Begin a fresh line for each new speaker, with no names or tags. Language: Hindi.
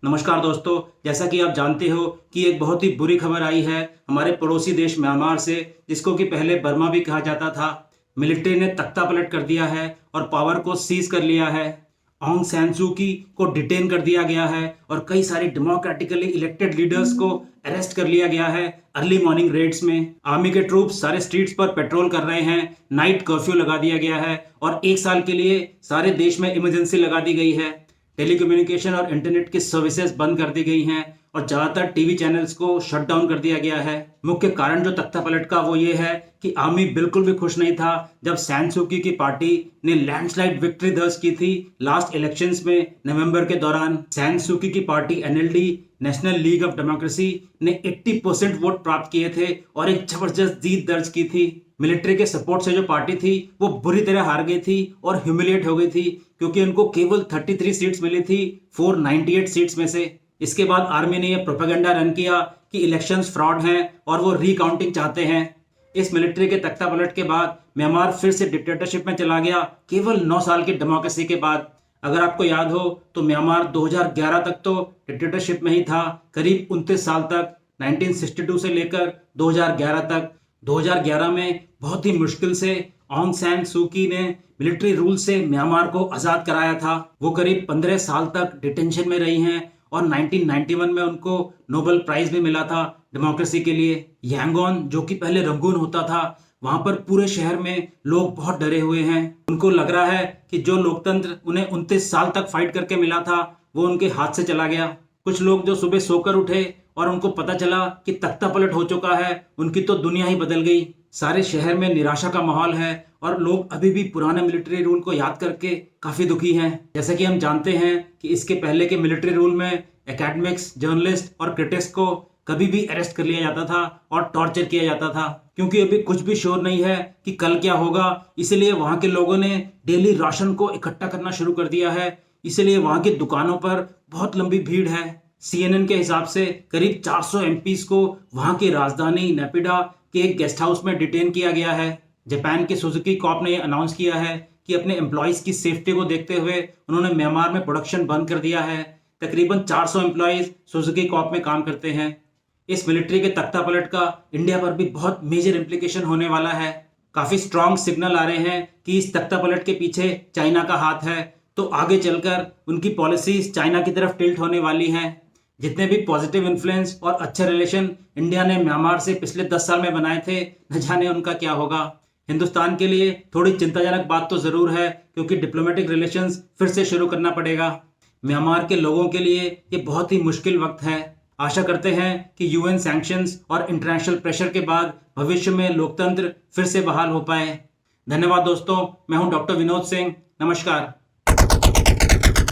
नमस्कार दोस्तों, जैसा कि आप जानते हो कि एक बहुत ही बुरी खबर आई है हमारे पड़ोसी देश म्यांमार से, जिसको कि पहले बर्मा भी कहा जाता था। मिलिट्री ने तख्ता पलट कर दिया है और पावर को सीज कर लिया है। ऑंग सैन सू की को डिटेन कर दिया गया है और कई सारे डेमोक्रेटिकली इलेक्टेड लीडर्स को अरेस्ट कर लिया गया है अर्ली मॉर्निंग रेड्स में। आर्मी के ट्रूप्स सारे स्ट्रीट्स पर पेट्रोल कर रहे हैं, नाइट कर्फ्यू लगा दिया गया है और एक साल के लिए सारे देश में इमरजेंसी लगा दी गई है। टेलीकम्युनिकेशन और इंटरनेट की सर्विसेज बंद कर दी गई हैं और ज्यादातर टीवी चैनल्स को शट डाउन कर दिया गया है। मुख्य कारण जो तख्ता पलट का वो ये है कि आर्मी बिल्कुल भी खुश नहीं था जब सैन सू की पार्टी ने लैंडस्लाइड विक्ट्री दर्ज की थी लास्ट इलेक्शंस में नवंबर के दौरान। सैन सू की party NLD national league of democracy ने 80% वोट प्राप्त किए थे और एक जबरदस्त जीत दर्ज की थी। मिलिट्री के सपोर्ट से जो पार्टी थी वो बुरी तरह हार गई थी और ह्यूमिलिएट हो गई थी, क्योंकि उनको केवल 33 सीट्स मिली थी 498 सीट्स में से। इसके बाद आर्मी ने यह प्रोपेगेंडा रन किया कि इलेक्शंस फ्रॉड हैं और वो रिकाउंटिंग चाहते हैं। इस मिलिट्री के तख्ता पलट के बाद म्यांमार फिर से डिक्टेटरशिप में चला गया केवल 9 साल की डेमोक्रेसी के बाद। अगर आपको याद हो तो म्यांमार 2011 तक तो डिक्टेटरशिप में ही था, करीब 29 साल तक, 1962 से लेकर 2011 तक। 2011 में बहुत ही मुश्किल से ऑंग सैन सू की ने मिलिट्री रूल से म्यांमार को आजाद कराया था। वो करीब 15 साल तक डिटेंशन में रही हैं और 1991 में उनको नोबेल प्राइज भी मिला था डेमोक्रेसी के लिए। यांगोन जो कि पहले रंगून होता था, वहां पर पूरे शहर में लोग बहुत डरे हुए हैं। उनको लग रहा है कि जो लोकतंत्र उन्हें 29 साल तक फाइट करके मिला था वो उनके हाथ से चला गया। कुछ लोग जो सुबह सोकर उठे और उनको पता चला कि तख्ता पलट हो चुका है, उनकी तो दुनिया ही बदल गई। सारे शहर में निराशा का माहौल है और लोग अभी भी पुराने मिलिट्री रूल को याद करके काफी दुखी हैं। जैसे कि हम जानते हैं कि इसके पहले के मिलिट्री रूल में एकेडमिक्स, जर्नलिस्ट और क्रिटिक्स को कभी भी अरेस्ट कर लिया जाता था और टॉर्चर किया जाता था। क्योंकि अभी कुछ भी श्योर नहीं है कि कल क्या होगा, इसलिए वहां के लोगों ने डेली राशन को इकट्ठा करना शुरू कर दिया है। इसलिए वहां की दुकानों पर बहुत लंबी भीड़ है। CNN के हिसाब से करीब 400 MPs को वहां की राजधानी नेपिडा के एक गेस्ट हाउस में डिटेन किया गया है। जापान के सुजुकी कॉर्प ने यह अनाउंस किया है कि अपने एम्प्लॉयज की सेफ्टी को देखते हुए उन्होंने म्यांमार में प्रोडक्शन बंद कर दिया है। तकरीबन 400 एम्प्लॉयज सुजुकी कॉर्प में काम करते हैं। इस मिलिट्री के तख्ता पलट का इंडिया पर भी बहुत मेजर इम्प्लीकेशन होने वाला है। काफी स्ट्रांग सिग्नल आ रहे हैं कि इस तख्ता पलट के पीछे चाइना का हाथ है, तो आगे चलकर उनकी पॉलिसीज चाइना की तरफ टिल्ट होने वाली हैं। जितने भी पॉजिटिव इन्फ्लुएंस और अच्छे रिलेशन इंडिया ने म्यांमार से पिछले 10 साल में बनाए थे, न जाने उनका क्या होगा। हिंदुस्तान के लिए थोड़ी चिंताजनक बात तो जरूर है, क्योंकि डिप्लोमेटिक रिलेशंस फिर से शुरू करना पड़ेगा। म्यांमार के लोगों के लिए ये बहुत ही मुश्किल वक्त है। आशा करते हैं कि UN सैंक्शंस और इंटरनेशनल प्रेशर के बाद भविष्य में लोकतंत्र फिर से बहाल हो पाए। धन्यवाद दोस्तों, मैं हूं डॉक्टर विनोद सिंह। नमस्कार।